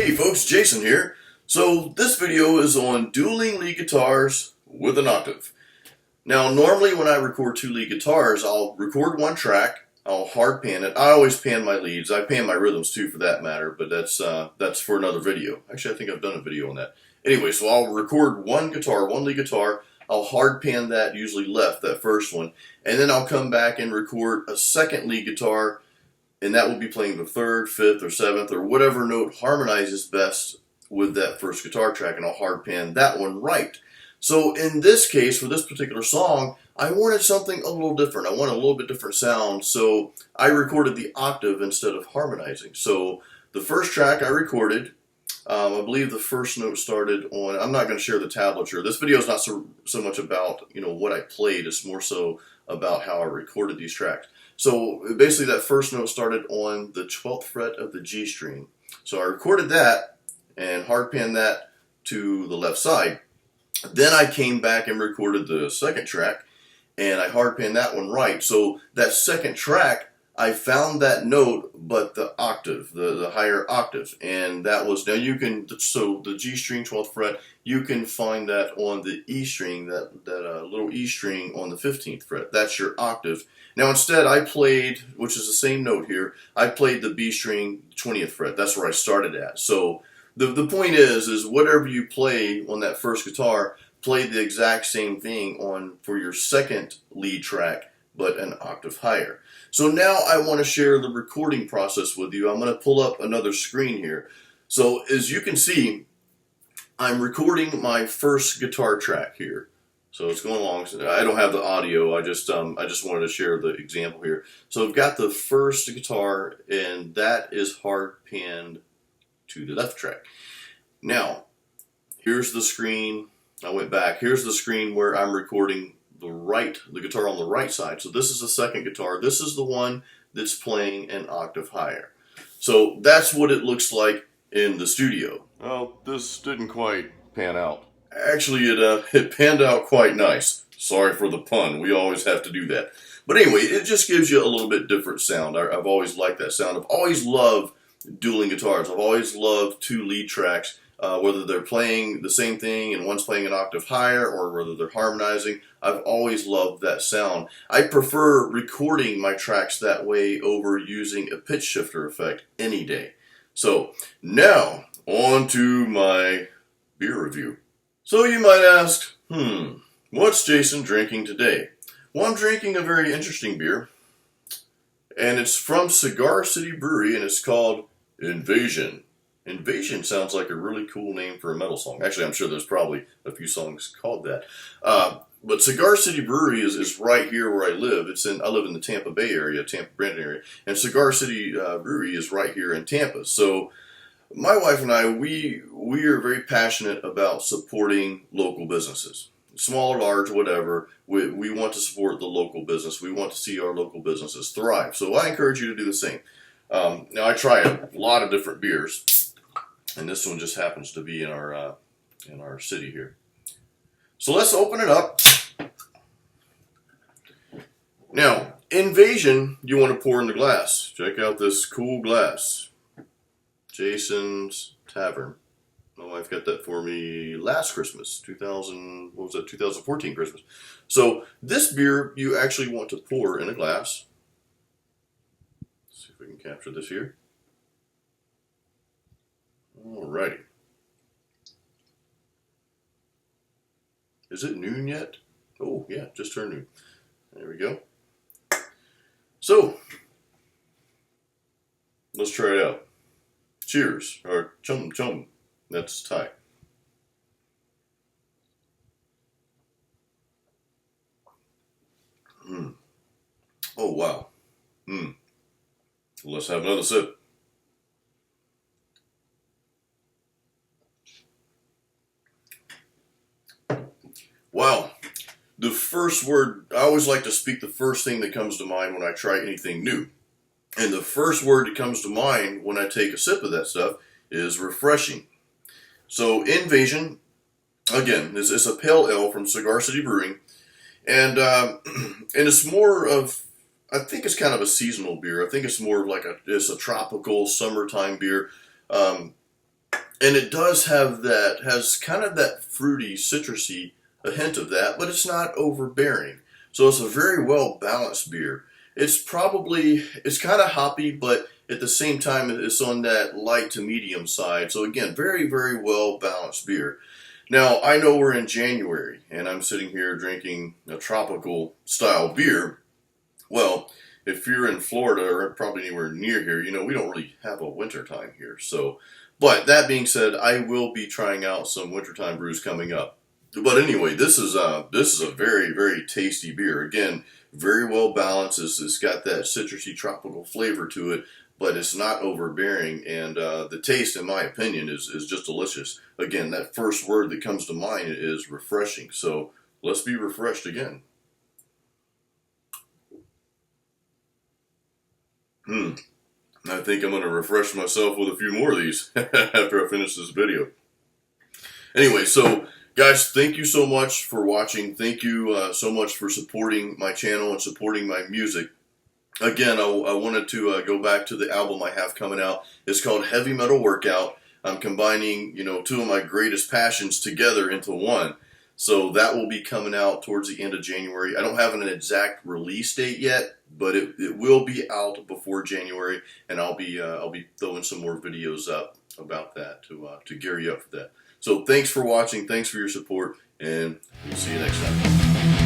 Hey folks, Jason here. So this video is on dueling lead guitars with an octave. Now normally when I record two lead guitars, I'll record one track, I'll hard pan it. I always pan my leads. I pan my rhythms too for that matter, but that's for another video. Actually, I think I've done a video on that. Anyway, so I'll record one guitar, one lead guitar, I'll hard pan that, usually left, that first one, and then I'll come back and record a second lead guitar, and that will be playing the third, fifth, or seventh, or whatever note harmonizes best with that first guitar track, and I'll hard pan that one right. So in this case, for this particular song, I wanted something a little different. I wanted a little bit different sound, so I recorded the octave instead of harmonizing. So the first track I recorded, I believe the first note started on, I'm not going to share the tablature. This video is not so much about what I played, it's more so about how I recorded these tracks. So basically that first note started on the 12th fret of the G string. So I recorded that and hard panned that to the left side. Then I came back and recorded the second track and I hard panned that one right. So that second track, I found that note, but the octave, the higher octave, and that was, now you can, so the G string, 12th fret, you can find that on the E string, that little E string on the 15th fret. That's your octave. Now instead I played, which is the same note here, I played the B string, 20th fret. That's where I started at. So the point is whatever you play on that first guitar, play the exact same thing for your second lead track, but an octave higher. So now I want to share the recording process with you. I'm going to pull up another screen here. So as you can see, I'm recording my first guitar track here. So it's going along. I don't have the audio. I just wanted to share the example here. So I've got the first guitar, and that is hard panned to the left track. Now, here's the screen. I went back. Here's the screen where I'm recording the guitar on the right side. So this is the second guitar. This is the one that's playing an octave higher. So that's what it looks like in the studio. Well, this didn't quite pan out. Actually, it panned out quite nice. Sorry for the pun. We always have to do that. But anyway, it just gives you a little bit different sound. I've always liked that sound. I've always loved dueling guitars. I've always loved two lead tracks. Whether they're playing the same thing and one's playing an octave higher or whether they're harmonizing, I've always loved that sound. I prefer recording my tracks that way over using a pitch shifter effect any day. So now on to my beer review. So you might ask, what's Jason drinking today? Well, I'm drinking a very interesting beer, and it's from Cigar City Brewery, and it's called Invasion. Invasion sounds like a really cool name for a metal song. Actually, I'm sure there's probably a few songs called that. But Cigar City Brewery is right here where I live. I live in the Tampa Bay area, Tampa, Brandon area, and Cigar City Brewery is right here in Tampa. So my wife and I, we are very passionate about supporting local businesses. Small or large, whatever, we want to support the local business. We want to see our local businesses thrive. So I encourage you to do the same. Now I try a lot of different beers, and this one just happens to be in our city here. So let's open it up. Now, Invasion, you want to pour in the glass. Check out this cool glass. Jason's Tavern. My wife got that for me last Christmas, 2014 Christmas. So this beer you actually want to pour in a glass. Let's see if we can capture this here. Alrighty. Is it noon yet? Oh yeah, just turned noon. There we go. So let's try it out. Cheers, or chum chum. That's Thai. Oh wow. Let's have another sip. Wow. The first word, I always like to speak the first thing that comes to mind when I try anything new. And the first word that comes to mind when I take a sip of that stuff is refreshing. So Invasion, again, it's a pale ale from Cigar City Brewing. And it's more of, I think it's kind of a seasonal beer. I think it's more of like it's a tropical summertime beer. And it does have that, has kind of that fruity, citrusy, a hint of that, but it's not overbearing. So it's a very well balanced beer. It's kind of hoppy, but at the same time, it's on that light to medium side. So again, very, very well balanced beer. Now, I know we're in January, and I'm sitting here drinking a tropical style beer. Well, if you're in Florida or probably anywhere near here, you know, we don't really have a winter time here. So, but that being said, I will be trying out some wintertime brews coming up. But anyway, this is a very, very tasty beer. Again, very well balanced. It's got that citrusy tropical flavor to it, but it's not overbearing. And the taste, in my opinion, is just delicious. Again, that first word that comes to mind is refreshing. So let's be refreshed again. I think I'm going to refresh myself with a few more of these after I finish this video. Anyway, so guys, thank you so much for watching. Thank you so much for supporting my channel and supporting my music. Again, I wanted to go back to the album I have coming out. It's called Heavy Metal Workout. I'm combining, you know, two of my greatest passions together into one. So that will be coming out towards the end of January. I don't have an exact release date yet, but it will be out before January, and I'll be throwing some more videos up about that to gear you up for that. So thanks for watching, thanks for your support, and we'll see you next time.